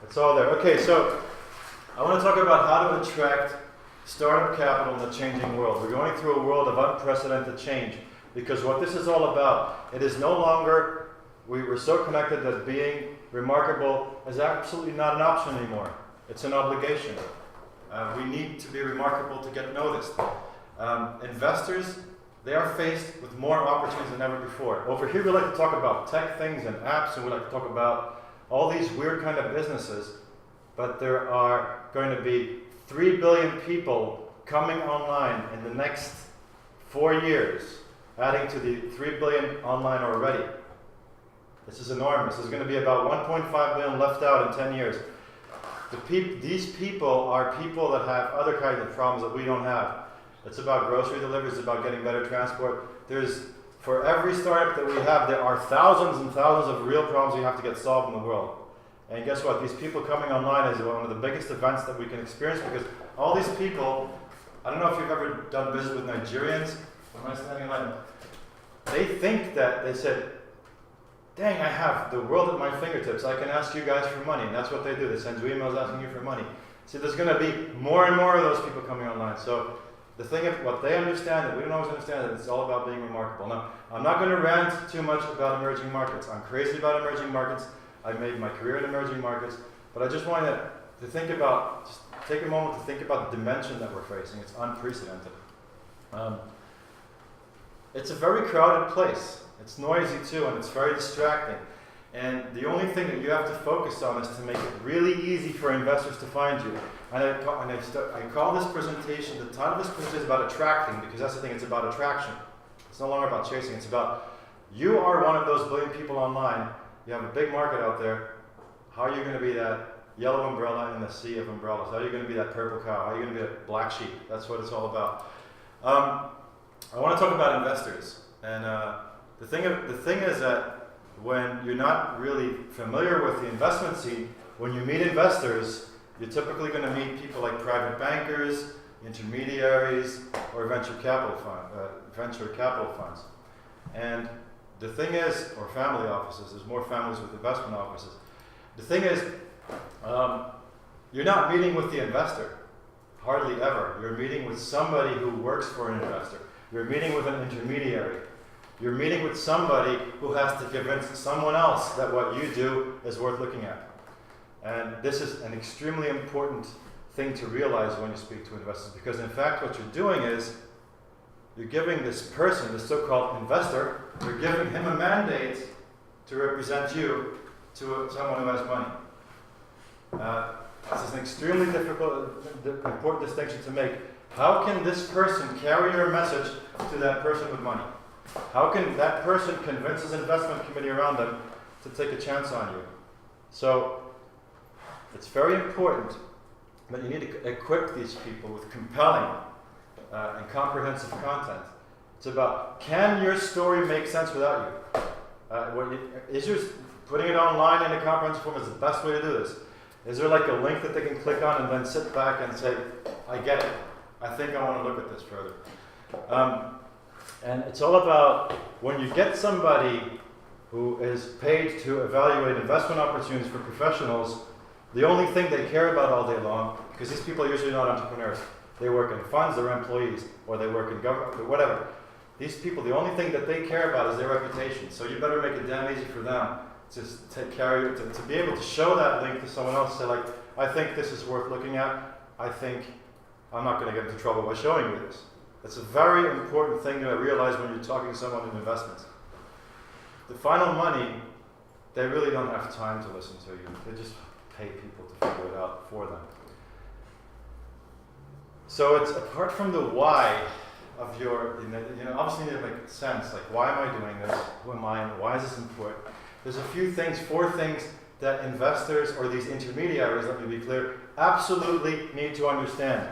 It's all there. Okay, so I want to talk about how to attract startup capital in the changing world. We're going through a world of unprecedented change because what this is all about, it is no longer, we're so connected that being remarkable is absolutely not an option anymore. It's an obligation. We need to be remarkable to get noticed. Investors, they are faced with more opportunities than ever before. Over here we like to talk about tech things and apps, and we like to talk about all these weird kind of businesses, but there are going to be 3 billion people coming online in the next 4 years, adding to the 3 billion online already. This is enormous. There's going to be about 1.5 billion left out in 10 years. These people are people that have other kinds of problems that we don't have. It's about grocery deliveries, it's about getting better transport. For every startup that we have, there are thousands and thousands of real problems you have to get solved in the world. And guess what? These people coming online is one of the biggest events that we can experience because all these people, I don't know if you've ever done business with Nigerians. Am I standing in line? They think that, they said, dang, I have the world at my fingertips. I can ask you guys for money. And that's what they do. They send you emails asking you for money. See, there's going to be more and more of those people coming online. So the thing of what they understand that we don't always understand, that it's all about being remarkable. Now, I'm not going to rant too much about emerging markets. I'm crazy about emerging markets. I made my career in emerging markets. But I just wanted to think about, just take a moment to think about the dimension that we're facing. It's unprecedented. It's a very crowded place. It's noisy too, and it's very distracting. And the only thing that you have to focus on is to make it really easy for investors to find you. And I call this presentation, the title of this presentation is about attracting, because that's the thing, it's about attraction. It's no longer about chasing, it's about, you are one of those billion people online, you have a big market out there, how are you going to be that yellow umbrella in the sea of umbrellas? How are you going to be that purple cow? How are you going to be that black sheep? That's what it's all about. I want to talk about investors. And the thing is that when you're not really familiar with the investment scene, when you meet investors, you're typically going to meet people like private bankers, intermediaries, or venture capital funds. And the thing is, or family offices, there's more families with investment offices. The thing is, you're not meeting with the investor, hardly ever. You're meeting with somebody who works for an investor. You're meeting with an intermediary. You're meeting with somebody who has to convince someone else that what you do is worth looking at. And this is an extremely important thing to realize when you speak to investors, because in fact what you're doing is you're giving this person, this so-called investor, you're giving him a mandate to represent you to someone who has money. This is an extremely difficult, important distinction to make. How can this person carry your message to that person with money? How can that person convince his investment committee around them to take a chance on you? So it's very important that you need to equip these people with compelling and comprehensive content. It's about, can your story make sense without you? Putting it online in a comprehensive form is the best way to do this. Is there like a link that they can click on and then sit back and say, I get it. I think I want to look at this further. And it's all about when you get somebody who is paid to evaluate investment opportunities for professionals, the only thing they care about all day long, because these people are usually not entrepreneurs. They work in funds, they're employees, or they work in government, or whatever. These people, the only thing that they care about is their reputation. So you better make it damn easy for them to be able to show that link to someone else, say like, I think this is worth looking at. I think I'm not going to get into trouble by showing you this. It's a very important thing to realize when you're talking to someone in investments. The final money, they really don't have time to listen to you. They just pay people to figure it out for them. So it's apart from the why of your, obviously you need to make sense. Like, why am I doing this? Who am I? And why is this important? There's a few things, 4 things that investors or these intermediaries, let me be clear, absolutely need to understand.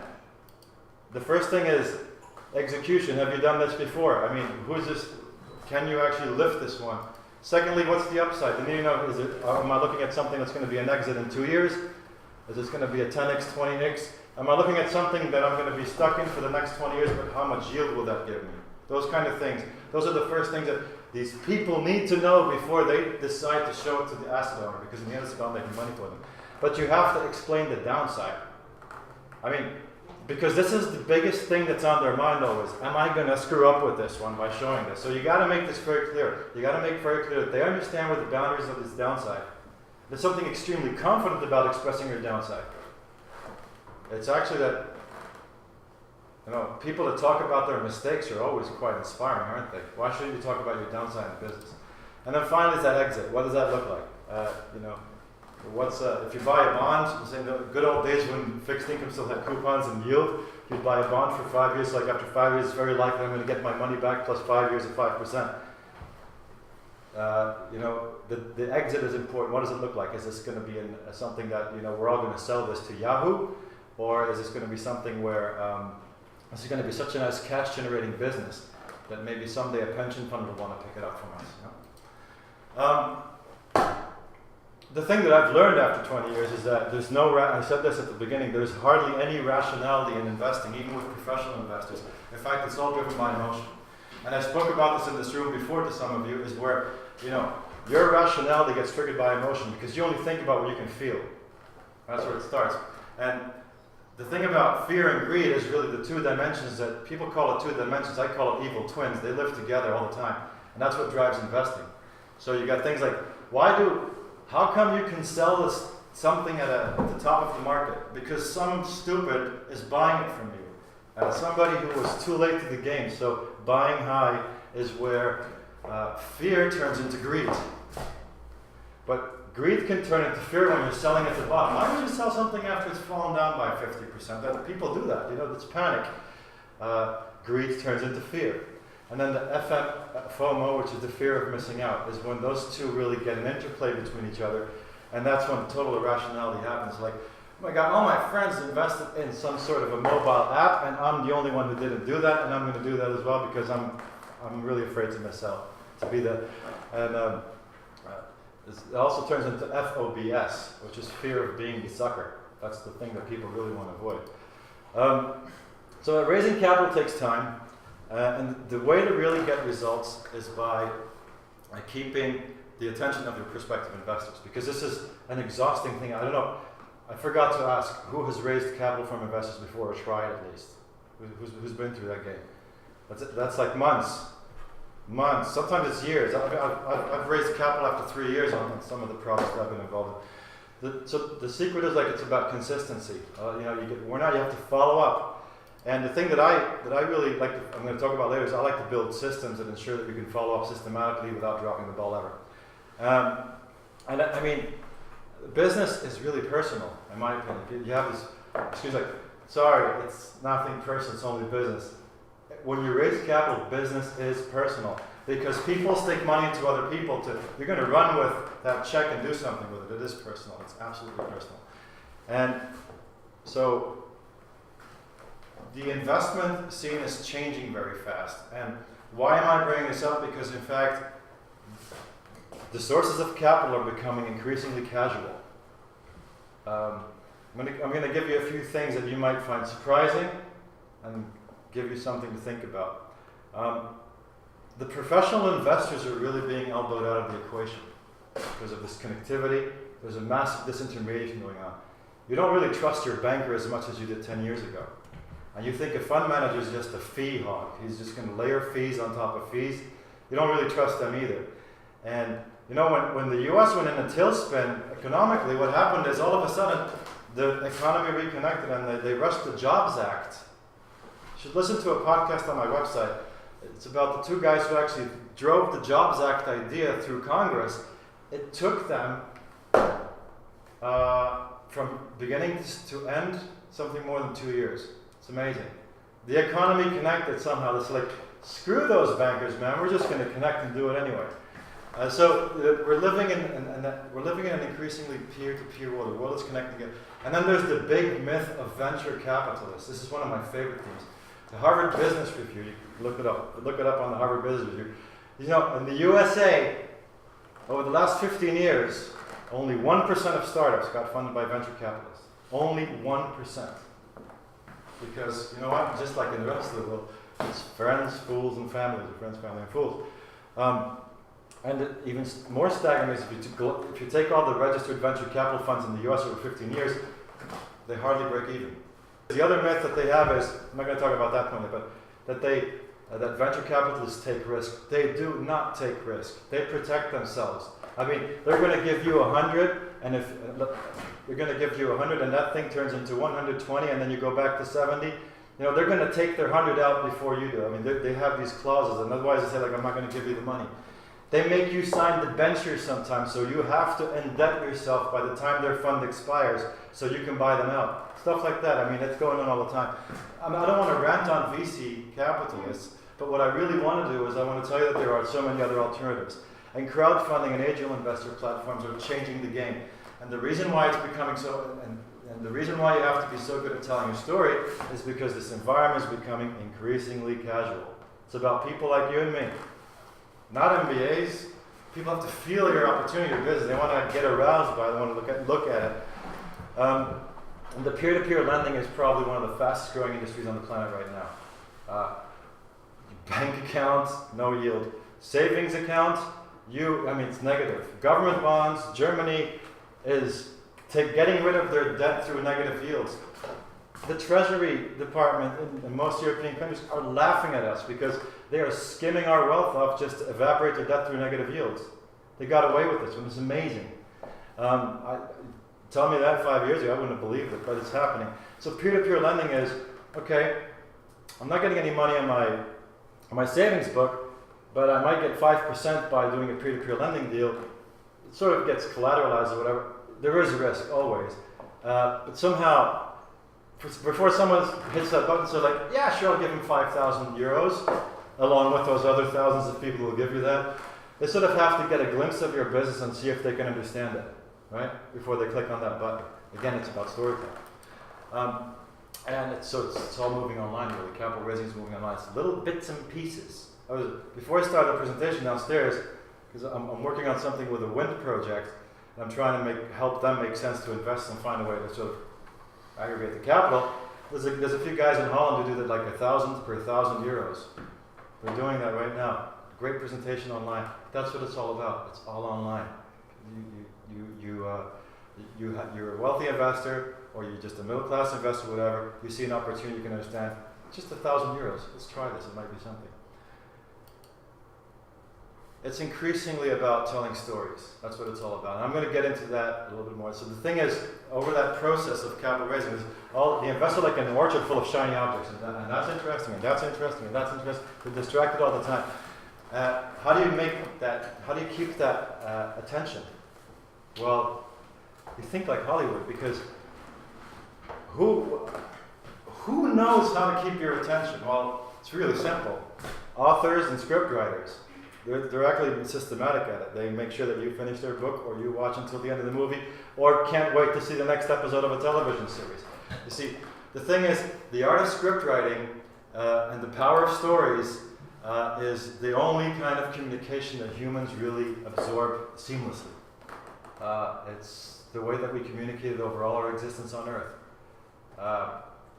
The first thing is execution. Have you done this before? I mean, who is this? Can you actually lift this one? Secondly, what's the upside? Then you know, am I looking at something that's going to be an exit in 2 years? Is this going to be a 10x, 20x? Am I looking at something that I'm going to be stuck in for the next 20 years, but how much yield will that give me? Those kind of things. Those are the first things that these people need to know before they decide to show it to the asset owner, because in the end it's about making money for them. but you have to explain the downside. I mean, because this is the biggest thing that's on their mind always. Am I going to screw up with this one by showing this? So you got to make this very clear. You got to make very clear that they understand what the boundaries of this downside. There's something extremely confident about expressing your downside. It's actually that, people that talk about their mistakes are always quite inspiring, aren't they? Why shouldn't you talk about your downside in business? And then finally is that exit. What does that look like? If you buy a bond, in the good old days when fixed income still had coupons and yield, you'd buy a bond for 5 years, like after 5 years it's very likely I'm going to get my money back plus 5 years at 5%. The exit is important. What does it look like? Is this going to be something that, we're all going to sell this to Yahoo? Or is this going to be something where this is going to be such a nice cash generating business that maybe someday a pension fund will want to pick it up from us? The thing that I've learned after 20 years is that there's I said this at the beginning, there's hardly any rationality in investing, even with professional investors. In fact, it's all driven by emotion. And I spoke about this in this room before to some of you, is where, your rationality gets triggered by emotion because you only think about what you can feel. That's where it starts. And the thing about fear and greed is really the two dimensions that people call it two dimensions. I call it evil twins. They live together all the time. And that's what drives investing. So you got things like, how come you can sell something at the top of the market? Because some stupid is buying it from you. Somebody who was too late to the game. So buying high is where fear turns into greed. But greed can turn into fear when you're selling at the bottom. Why would you sell something after it's fallen down by 50%? People do that. It's panic. Greed turns into fear. And then the FOMO, which is the fear of missing out, is when those two really get an interplay between each other. And that's when total irrationality happens. Like, oh my God, all my friends invested in some sort of a mobile app, and I'm the only one who didn't do that, and I'm going to do that as well because I'm really afraid to miss out. It also turns into FOBS, which is fear of being the sucker. That's the thing that people really want to avoid. So raising capital takes time. And the way to really get results is by keeping the attention of your prospective investors, because this is an exhausting thing. I don't know. I forgot to ask who has raised capital from investors before, or tried at least. Who's been through that game? That's like months. Sometimes it's years. I've raised capital after 3 years on some of the projects that I've been involved in. So the secret is it's about consistency. You have to follow up. And the thing that I really like, I'm going to talk about later, is I like to build systems that ensure that we can follow up systematically without dropping the ball ever. And I mean, business is really personal, in my opinion. You have this excuse like, sorry, it's nothing personal, it's only business. When you raise capital, business is personal. Because people stick money into other people you're going to run with that check and do something with it. It is personal. It's absolutely personal. And so the investment scene is changing very fast. And why am I bringing this up? Because in fact, the sources of capital are becoming increasingly casual. I'm going to give you a few things that you might find surprising and give you something to think about. The professional investors are really being elbowed out of the equation because of this connectivity. There's a massive disintermediation going on. You don't really trust your banker as much as you did 10 years ago. And you think a fund manager is just a fee hog. He's just going to layer fees on top of fees. You don't really trust them either. And when the US went in a tailspin economically, what happened is all of a sudden the economy reconnected and they rushed the Jobs Act. You should listen to a podcast on my website. It's about the two guys who actually drove the Jobs Act idea through Congress. It took them from beginning to end something more than 2 years. It's amazing. The economy connected somehow. It's like, screw those bankers, man. We're just going to connect and do it anyway. So we're living in an increasingly peer-to-peer world. The world is connecting it. And then there's the big myth of venture capitalists. This is one of my favorite themes. The Harvard Business Review. You can look it up. Look it up on the Harvard Business Review. In the USA, over the last 15 years, only 1% of startups got funded by venture capitalists. Only 1%. Because, you know what? Just like in the rest of the world, it's friends, fools, and families, or friends, family, and fools. And even more staggering is if you take all the registered venture capital funds in the US over 15 years, they hardly break even. The other myth that they have is, I'm not going to talk about that point yet, but that venture capitalists take risk. They do not take risk. They protect themselves. I mean, they're going to give you 100, and if they're going to give you 100 and that thing turns into 120 and then you go back to 70, they're going to take their 100 out before you do. I mean, they have these clauses, and otherwise they say, like, I'm not going to give you the money. They make you sign debentures sometimes, so you have to indebt yourself by the time their fund expires so you can buy them out. Stuff like that. I mean, it's going on all the time. I don't want to rant on VC capitalists, but what I really want to do is I want to tell you that there are so many other alternatives. And crowdfunding and angel investor platforms are changing the game. And the reason why it's becoming so, and the reason why you have to be so good at telling your story is because this environment is becoming increasingly casual. It's about people like you and me. Not MBAs. People have to feel your opportunity, your business. They want to get aroused by it. They want to look at it. And the peer-to-peer lending is probably one of the fastest growing industries on the planet right now. Bank accounts, no yield. Savings accounts, it's negative. Government bonds, Germany is getting rid of their debt through negative yields. The Treasury Department in most European countries are laughing at us because they are skimming our wealth off just to evaporate their debt through negative yields. They got away with this, and it's amazing. Tell me that 5 years ago, I wouldn't have believed it, but it's happening. So peer-to-peer lending is, okay, I'm not getting any money on my savings book, but I might get 5% by doing a peer-to-peer lending deal. It sort of gets collateralized or whatever. There is risk, always. But somehow, before someone hits that button, so like, yeah, sure, I'll give him 5,000 euros, along with those other thousands of people who will give you that. They sort of have to get a glimpse of your business and see if they can understand it, right? Before they click on that button. Again, it's about storytelling. And it's all moving online, really. Capital raising is moving online. It's little bits and pieces. Before I started the presentation downstairs, because I'm working on something with a wind project, and I'm trying to help them make sense to invest and find a way to sort of aggregate the capital. There's a few guys in Holland who do that like 1,000 per 1,000 euros. They're doing that right now. Great presentation online. That's what it's all about. It's all online. You're a wealthy investor, or you're just a middle-class investor, whatever. You see an opportunity you can understand. Just 1,000 euros. Let's try this. It might be something. It's increasingly about telling stories. That's what it's all about. And I'm going to get into that a little bit more. So the thing is, over that process of capital raising, is the investor like an orchard full of shiny objects, and that's interesting, and that's interesting, and that's interesting. They're distracted all the time. How do you keep that attention? Well, you think like Hollywood, because who knows how to keep your attention? Well, it's really simple. Authors and script writers. They're actually systematic at it. They make sure that you finish their book, or you watch until the end of the movie, or can't wait to see the next episode of a television series. You see, the thing is, the art of script writing and the power of stories is the only kind of communication that humans really absorb seamlessly. It's the way that we communicated over all our existence on Earth.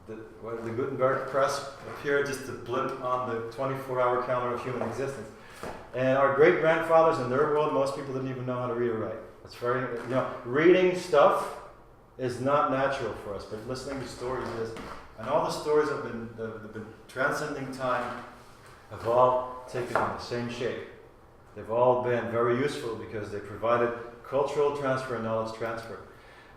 The Gutenberg press appeared just a blip on the 24-hour calendar of human existence. And our great-grandfathers in their world, most people didn't even know how to read or write. It's very, reading stuff is not natural for us, but listening to stories is. And all the stories that have been transcending time have all taken on the same shape. They've all been very useful because they provided cultural transfer and knowledge transfer.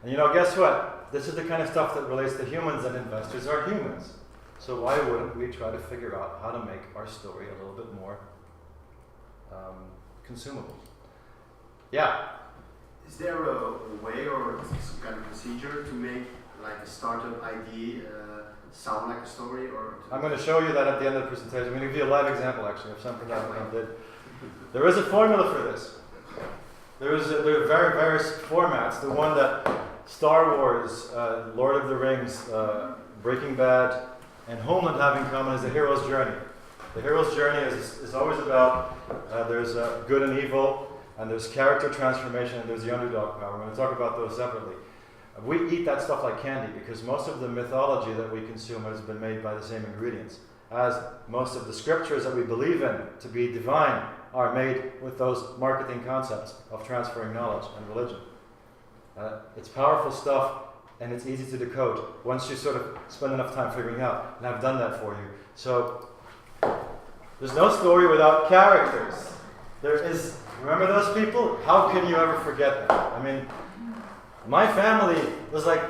And guess what? This is the kind of stuff that relates to humans, and investors are humans. So why wouldn't we try to figure out how to make our story a little bit more consumable? Yeah. Is there a way or some kind of procedure to make like a startup idea sound like a story? I'm going to show you that at the end of the presentation. I'm going to give you a live example actually of something that I did. There is a formula for this. There are various formats. The one that Star Wars, Lord of the Rings, Breaking Bad, and Homeland have in common is the hero's journey. The hero's journey is always about there's good and evil, and there's character transformation, and there's the underdog power. We're going to talk about those separately. We eat that stuff like candy because most of the mythology that we consume has been made by the same ingredients, as most of the scriptures that we believe in to be divine are made with those marketing concepts of transferring knowledge and religion. It's powerful stuff, and it's easy to decode once you sort of spend enough time figuring out, and I've done that for you. So, there's no story without characters. There is, remember those people? How can you ever forget them? I mean, my family was like,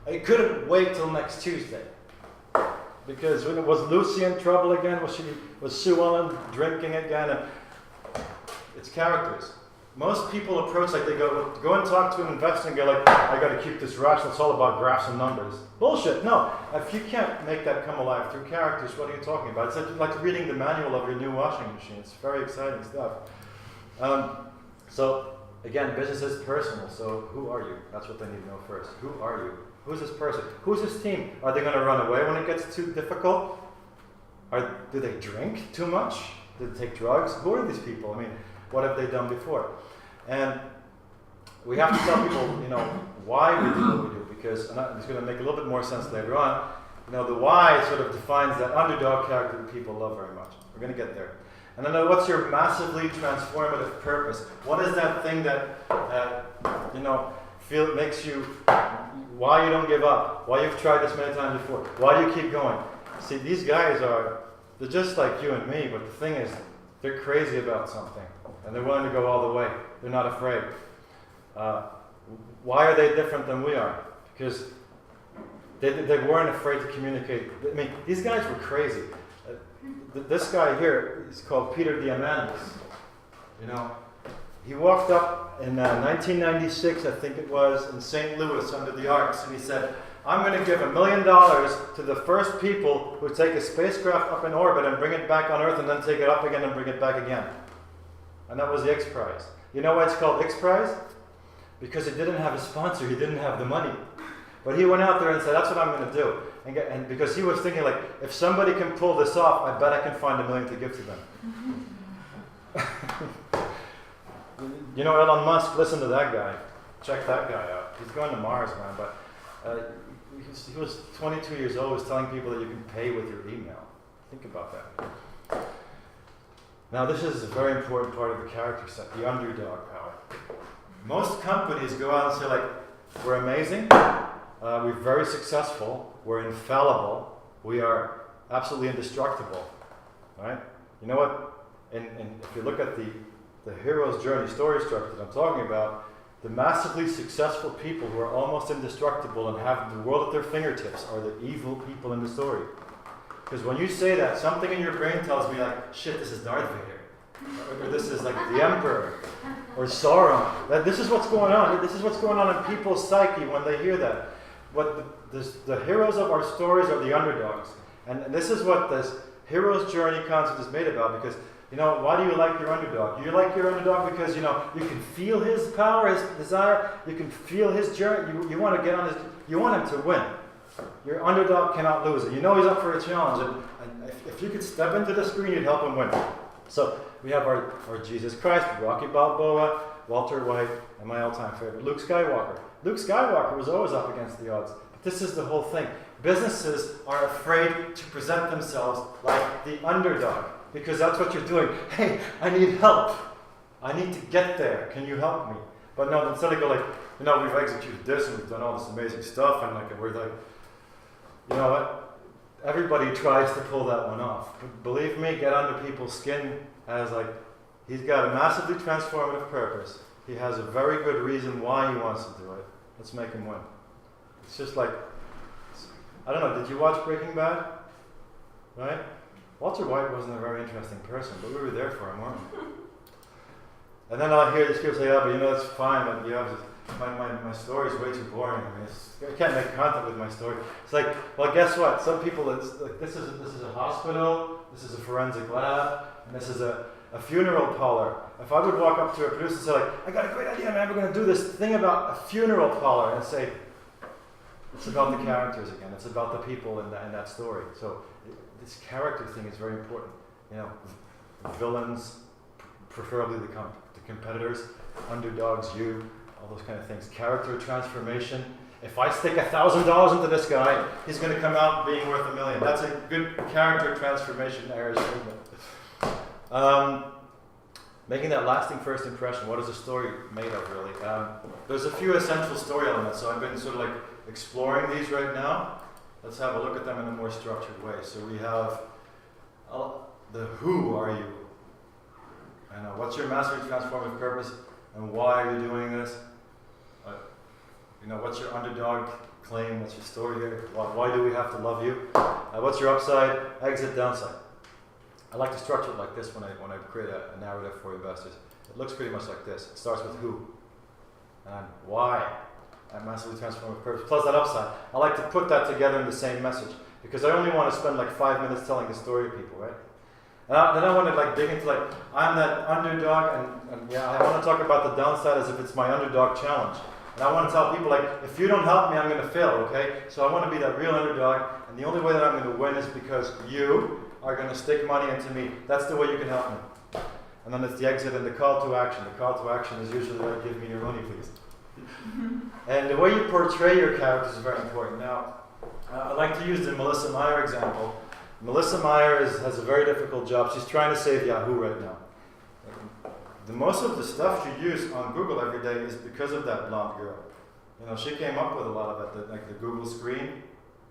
I couldn't wait till next Tuesday. Because when was Lucy in trouble again? Was Sue Ellen drinking again? And it's characters. Most people approach like they go and talk to an investor and go like, I got to keep this rational. It's all about graphs and numbers. Bullshit. No. If you can't make that come alive through characters, what are you talking about? It's like reading the manual of your new washing machine. It's very exciting stuff. So again, business is personal. So who are you? That's what they need to know first. Who are you? Who's this person? Who's this team? Are they going to run away when it gets too difficult? Do they drink too much? Do they take drugs? Who are these people? I mean, what have they done before? And we have to tell people, why we do what we do, because, and it's going to make a little bit more sense later on, the why sort of defines that underdog character that people love very much. We're going to get there. And then what's your massively transformative purpose? What is that thing that, makes you, why you don't give up, why you've tried this many times before, why do you keep going? See, these guys they're just like you and me, but the thing is, they're crazy about something, and they're willing to go all the way. They're not afraid. Why are they different than we are? Because they weren't afraid to communicate. I mean, these guys were crazy. This guy here is called Peter Diamandis. He walked up in 1996, I think it was, in St. Louis under the Arcs, and he said, I'm going to give $1 million to the first people who take a spacecraft up in orbit and bring it back on Earth and then take it up again and bring it back again. And that was the X Prize. You know why it's called X Prize? Because he didn't have a sponsor, he didn't have the money. But he went out there and said, that's what I'm going to do. And because he was thinking, like, if somebody can pull this off, I bet I can find $1 million to give to them. Elon Musk, listen to that guy. Check that guy out. He's going to Mars, man. But he was 22 years old, was telling people that you can pay with your email. Think about that. Now, this is a very important part of the character set, the underdog power. Most companies go out and say, like, we're amazing, we're very successful, we're infallible, we are absolutely indestructible, right? You know what? And if you look at the hero's journey story structure that I'm talking about, the massively successful people who are almost indestructible and have the world at their fingertips are the evil people in the story. Because when you say that, something in your brain tells me like, shit, this is Darth Vader. Or this is like the Emperor. Or Sauron. That this is what's going on. This is what's going on in people's psyche when they hear that. The heroes of our stories are the underdogs. And this is what this hero's journey concept is made about. Because, why do you like your underdog? You like your underdog because, you can feel his power, his desire. You can feel his journey. You want to get on you want him to win. Your underdog cannot lose it. He's up for a challenge. And if you could step into the screen, you'd help him win. So we have our Jesus Christ, Rocky Balboa, Walter White, and my all-time favorite, Luke Skywalker. Luke Skywalker was always up against the odds. But this is the whole thing. Businesses are afraid to present themselves like the underdog. Because that's what you're doing. Hey, I need help. I need to get there. Can you help me? But no, instead of go like, we've executed this and we've done all this amazing stuff, and we're like, you know what? Everybody tries to pull that one off. But believe me, get under people's skin as he's got a massively transformative purpose. He has a very good reason why he wants to do it. Let's make him win. It's just like, I don't know, did you watch Breaking Bad? Right? Walter White wasn't a very interesting person, but we were there for him, weren't we? And then I'll hear these people say, but it's fine, but my story is way too boring. I mean, I can't make content with my story. It's like, well, guess what? Some people, it's like, this is a hospital, this is a forensic lab, and this is a funeral parlor. If I would walk up to a producer and say, I got a great idea, man, we're going to do this thing about a funeral parlor, and say, it's about the characters again. It's about the people in that story. So this character thing is very important. Villains, preferably the competitors, underdogs, all those kind of things. Character transformation. If I stick $1,000 into this guy, he's going to come out being worth $1 million. That's a good character transformation area. making that lasting first impression. What is a story made of, really? There's a few essential story elements, so I've been sort of like exploring these right now. Let's have a look at them in a more structured way. So we have the who are you? And what's your mastery transformative purpose? And why are you doing this? What's your underdog claim? What's your story here? Why do we have to love you? What's your upside, exit, downside? I like to structure it like this when I create a narrative for investors. It looks pretty much like this. It starts with who, and why, and massively transformative purpose, plus that upside. I like to put that together in the same message, because I only want to spend like 5 minutes telling the story to people, right? And then I want to like dig into like, I'm that underdog, and yeah, I want to talk about the downside as if it's my underdog challenge. And I want to tell people like, if you don't help me, I'm going to fail, okay? So I want to be that real underdog, and the only way that I'm going to win is because you are going to stick money into me. That's the way you can help me. And then it's the exit and the call to action. The call to action is usually like, give me your money, please. And the way you portray your characters is very important. Now, I like to use the Melissa Meyer example. Melissa Meyer has a very difficult job. She's trying to save Yahoo right now. Most of the stuff she uses on Google every day is because of that blonde girl. She came up with a lot of it, like the Google screen,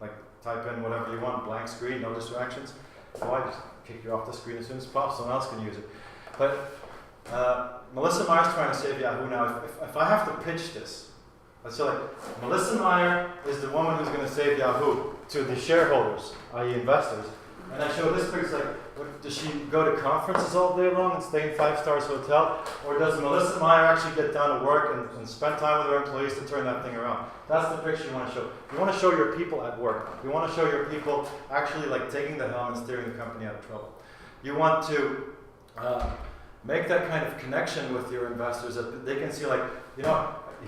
like type in whatever you want, blank screen, no distractions. Why just kick you off the screen as soon as possible? Someone else can use it. But Melissa Meyer's trying to save Yahoo now. If I have to pitch this, let's say like, Melissa Meyer is the woman who's going to save Yahoo to the shareholders, i.e. investors. And I show this picture, like, does she go to conferences all day long and stay in 5-star hotel? Or does Melissa Meyer actually get down to work and spend time with her employees to turn that thing around? That's the picture you want to show. You want to show your people at work. You want to show your people actually like taking the helm and steering the company out of trouble. You want to make that kind of connection with your investors that they can see like,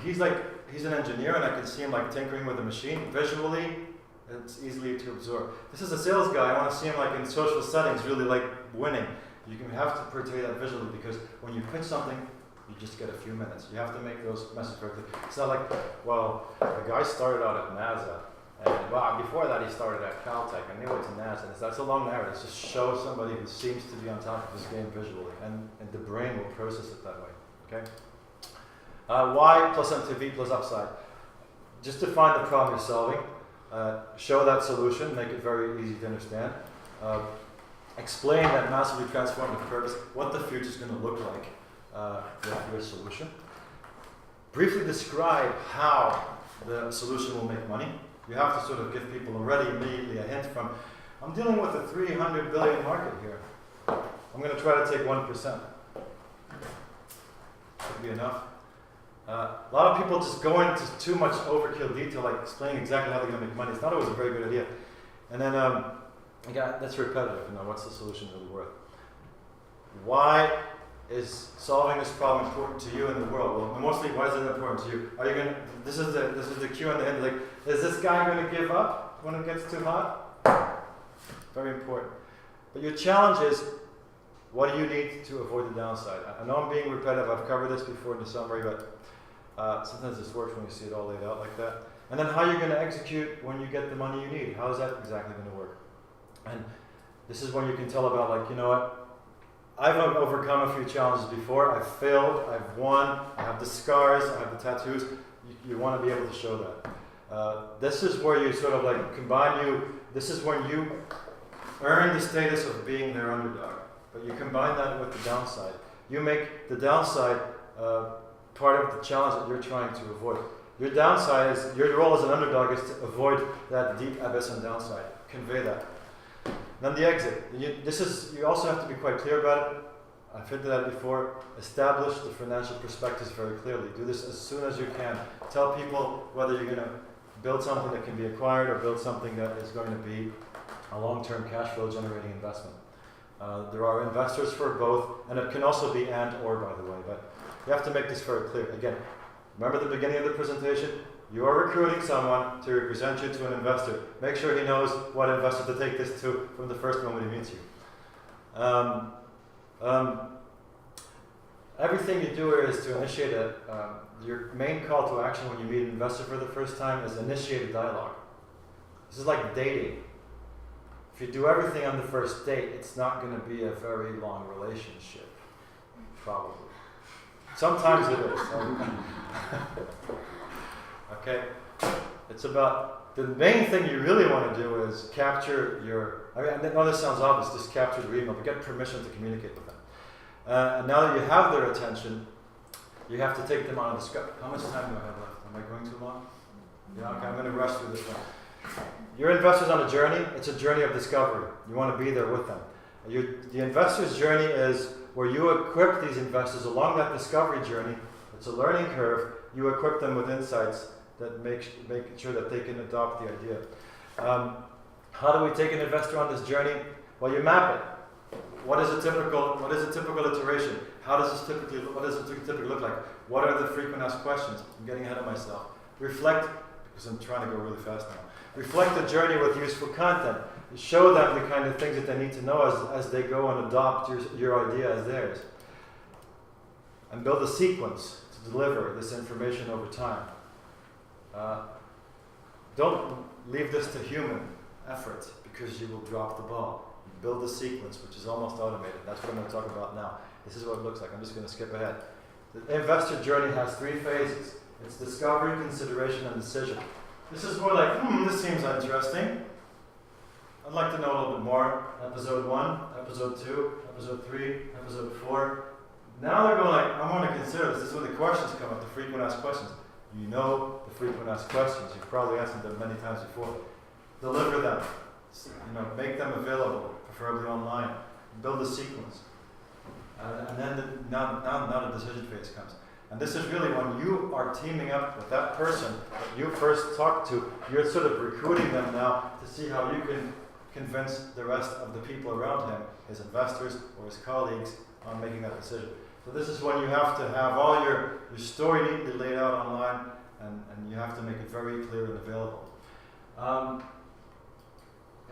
he's an engineer and I can see him like tinkering with a machine visually. It's easily to absorb. This is a sales guy. I want to see him like in social settings, really like winning. You can have to portray that visually because when you pitch something, you just get a few minutes. You have to make those messages very clear. It's not like, well, the guy started out at NASA, and before that he started at Caltech, and he went to NASA. That's a long narrative. It's just show somebody who seems to be on top of his game visually, and the brain will process it that way. Okay. Y plus MTV plus upside. Just define the problem you're solving. Show that solution, make it very easy to understand. Explain that massively transformative purpose, what the future is going to look like with your solution. Briefly describe how the solution will make money. You have to sort of give people already immediately a hint from, I'm dealing with a 300 billion market here. I'm going to try to take 1%. Could be enough. A lot of people just go into too much overkill detail, like explaining exactly how they're going to make money. It's not always a very good idea. And then, that's repetitive. What's the solution really worth? Why is solving this problem important to you in the world? Well, mostly, why is it important to you? Are you going? This is the cue on the end. Like, is this guy going to give up when it gets too hot? Very important. But your challenge is, what do you need to avoid the downside? I know I'm being repetitive. I've covered this before in the summary, but sometimes this works when you see it all laid out like that. And then how you're going to execute when you get the money you need. How is that exactly going to work? And this is when you can tell about like, I've overcome a few challenges before. I've failed. I've won. I have the scars. I have the tattoos. You want to be able to show that. This is where you sort of like combine this is when you earn the status of being their underdog. But you combine that with the downside. You make the downside part of the challenge that you're trying to avoid. Your downside is, your role as an underdog is to avoid that deep abyss and downside. Convey that. Then the exit. You also have to be quite clear about it. I've hinted at it before. Establish the financial perspectives very clearly. Do this as soon as you can. Tell people whether you're going to build something that can be acquired or build something that is going to be a long-term cash flow generating investment. There are investors for both, and it can also be and or, by the way, but you have to make this very clear. Again, remember the beginning of the presentation? You are recruiting someone to represent you to an investor. Make sure he knows what investor to take this to from the first moment he meets you. Everything you do here is to initiate your main call to action when you meet an investor for the first time is initiate a dialogue. This is like dating. If you do everything on the first date, it's not going to be a very long relationship. probably. Sometimes it is. Okay? It's about, the main thing you really want to do is capture your, I know this sounds obvious, just capture their email, but get permission to communicate with them. And now that you have their attention, you have to take them on a discovery. How much time do I have left? Am I going too long? Yeah, okay, I'm going to rush through this one. Your investor's on a journey. It's a journey of discovery. You want to be there with them. The investor's journey is where you equip these investors along that discovery journey. It's a learning curve. You equip them with insights that make sure that they can adopt the idea. How do we take an investor on this journey? Well, you map it. What is a typical iteration? What does it typically look like? What are the frequent asked questions? I'm getting ahead of myself. Reflect, because I'm trying to go really fast now. Reflect the journey with useful content. Show them the kind of things that they need to know as they go and adopt your idea as theirs. And build a sequence to deliver this information over time. Don't leave this to human effort, because you will drop the ball. Build a sequence, which is almost automated. That's what I'm going to talk about now. This is what it looks like. I'm just going to skip ahead. The investor journey has 3 phases. It's discovery, consideration, and decision. This is more like, this seems interesting. I'd like to know a little bit more. Episode 1, episode 2, episode 3, episode 4. Now they're going like, I want to consider this. This is where the questions come up, the frequent asked questions. You know the frequent asked questions. You've probably answered them many times before. Deliver them. Make them available, preferably online. Build a sequence. And then now the decision phase comes. And this is really when you are teaming up with that person that you first talked to, you're sort of recruiting them now to see how you can convince the rest of the people around him, his investors or his colleagues, on making that decision. So this is when you have to have all your story neatly laid out online, and you have to make it very clear and available.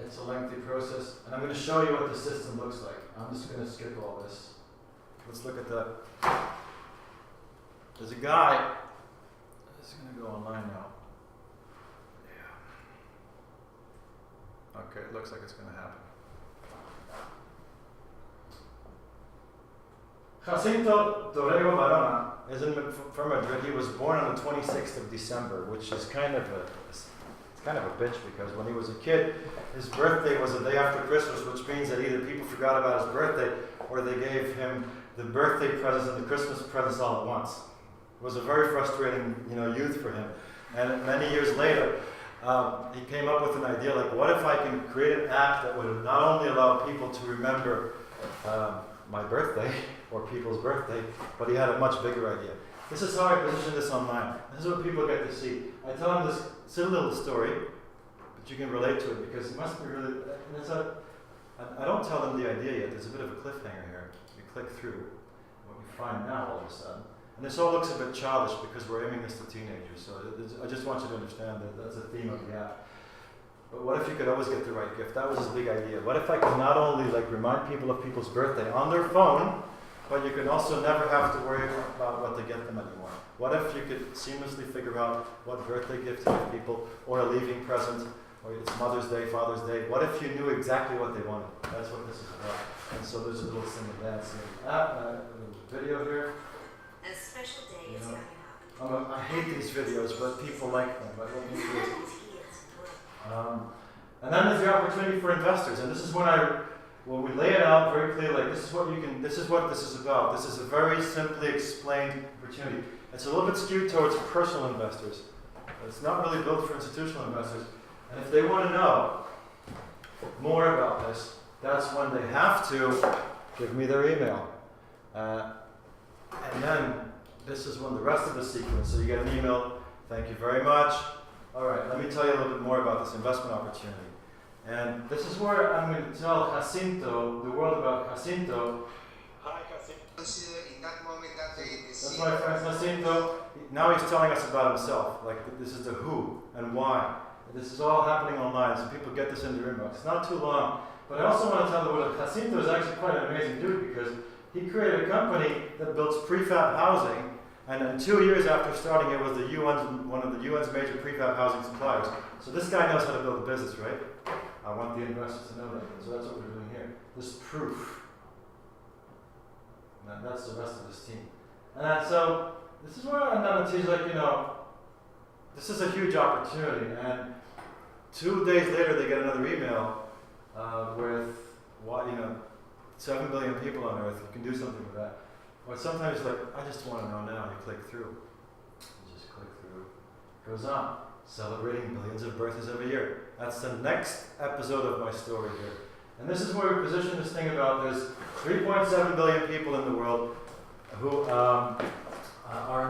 It's a lengthy process, and I'm going to show you what the system looks like. I'm just going to skip all this. Let's look at that. There's a guy. This is going to go online now. Yeah. Okay, it looks like it's going to happen. Jacinto Dorrego Barona is from Madrid. He was born on the 26th of December, which is kind of a bitch, because when he was a kid, his birthday was the day after Christmas, which means that either people forgot about his birthday or they gave him the birthday presents and the Christmas presents all at once. It was a very frustrating, youth for him. And many years later, he came up with an idea like, what if I can create an app that would not only allow people to remember my birthday or people's birthday, but he had a much bigger idea. This is how I position this online. This is what people get to see. I tell them this silly little story, but you can relate to it because it must be really. I don't tell them the idea yet. There's a bit of a cliffhanger here. You click through what you find now all of a sudden. And this all looks a bit childish because we're aiming this to teenagers. So I just want you to understand that that's a theme of the app. But what if you could always get the right gift? That was his big idea. What if I could not only remind people of people's birthday on their phone, but you can also never have to worry about what to get them anymore? What if you could seamlessly figure out what birthday gift to give people, or a leaving present, or it's Mother's Day, Father's Day? What if you knew exactly what they wanted? That's what this is about. And so there's a little singing dance video here. A special day is coming up. I hate these videos, but people like them. And then there's the opportunity for investors, and this is when we lay it out very clearly. Like, this is what this is about. This is a very simply explained opportunity. It's a little bit skewed towards personal investors. It's not really built for institutional investors. And if they want to know more about this, that's when they have to give me their email. And then this is when the rest of the sequence. So you get an email. Thank you very much. All right, let me tell you a little bit more about this investment opportunity. And this is where I'm going to tell Jacinto, the world about Jacinto. Hi, Jacinto. That's my friend Jacinto. Now he's telling us about himself. Like, this is the who and why. This is all happening online, so people get this in their inbox. It's not too long. But I also want to tell the world that Jacinto is actually quite an amazing dude, because he created a company that builds prefab housing. And then 2 years after starting, it was one of the UN's major prefab housing suppliers. So this guy knows how to build a business, right? I want the investors to know that. So that's what we're doing here. This proof. And that's the rest of his team. And so this is where another team's like, this is a huge opportunity. And 2 days later, they get another email with, 7 billion people on Earth. You can do something with that. Or sometimes like, I just want to know now. You click through. You just click through. Goes on. Celebrating billions of birthdays every year. That's the next episode of my story here. And this is where we position this thing about there's 3.7 billion people in the world who are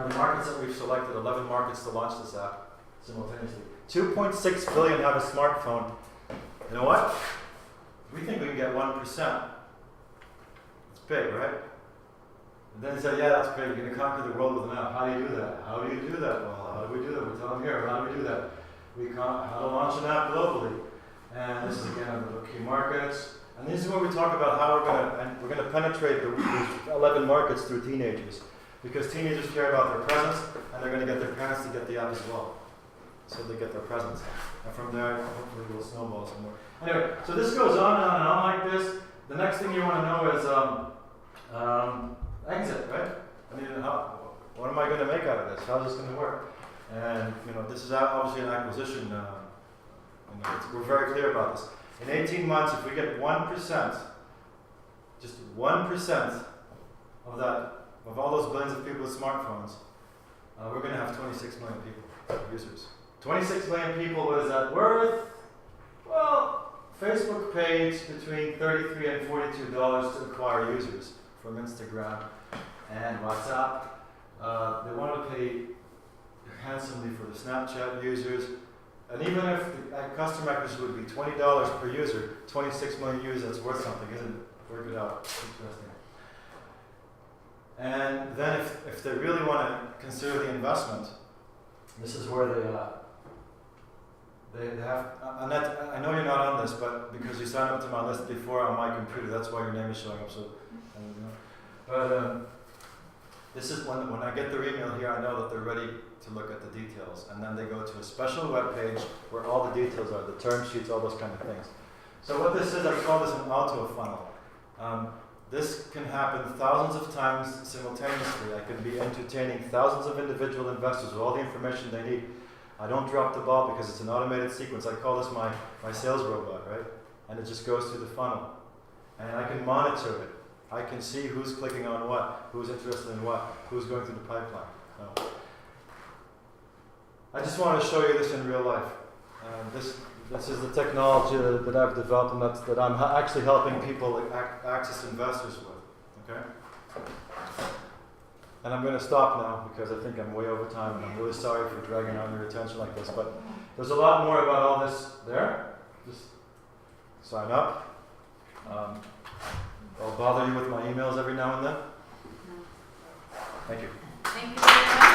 in the markets that we've selected, 11 markets to launch this app simultaneously. 2.6 billion have a smartphone. You know what? We think we can get 1%. It's big, right? And then they said, yeah, that's great. You're going to conquer the world with an app. How do you do that? How do you do that? Well, how do we do that? We tell them here. How do we do that? How to launch an app globally. And this is again the key markets. And this is where we talk about how we're going to penetrate these 11 markets through teenagers, because teenagers care about their presence, and they're going to get their parents to get the app as well, so they get their presence. And from there, hopefully, we'll snowball some more. Anyway, so this goes on and on and on like this. The next thing you want to know is exit, right? I mean, what am I going to make out of this? How's this going to work? And this is obviously an acquisition. We're very clear about this. In 18 months, if we get 1%, just 1% of that, of all those billions of people with smartphones, we're going to have 26 million people, users. 26 million people, what is that worth? Well, Facebook pays between $33 and $42 to acquire users from Instagram and WhatsApp. They want to pay handsomely for the Snapchat users. And even if the customer acquisition would be $20 per user, 26 million users, that's worth something, isn't it? Work it out. Interesting. And then if they really want to consider the investment, this is where they have, Annette, I know you're not on this, but because you signed up to my list before on my computer, that's why your name is showing up. So, But this is when I get their email here, I know that they're ready to look at the details, and then they go to a special web page where all the details are, the term sheets, all those kind of things. So what this is, I call this an auto funnel. This can happen thousands of times simultaneously. I can be entertaining thousands of individual investors with all the information they need. I don't drop the ball because it's an automated sequence. I call this my sales robot, right? And it just goes through the funnel. And I can monitor it. I can see who's clicking on what, who's interested in what, who's going through the pipeline. So, I just want to show you this in real life. This is the technology that I've developed, and that I'm actually helping people access investors with. Okay? And I'm going to stop now because I think I'm way over time, and I'm really sorry for dragging on your attention like this. But there's a lot more about all this there. Just sign up. I'll bother you with my emails every now and then. Thank you. Thank you very much.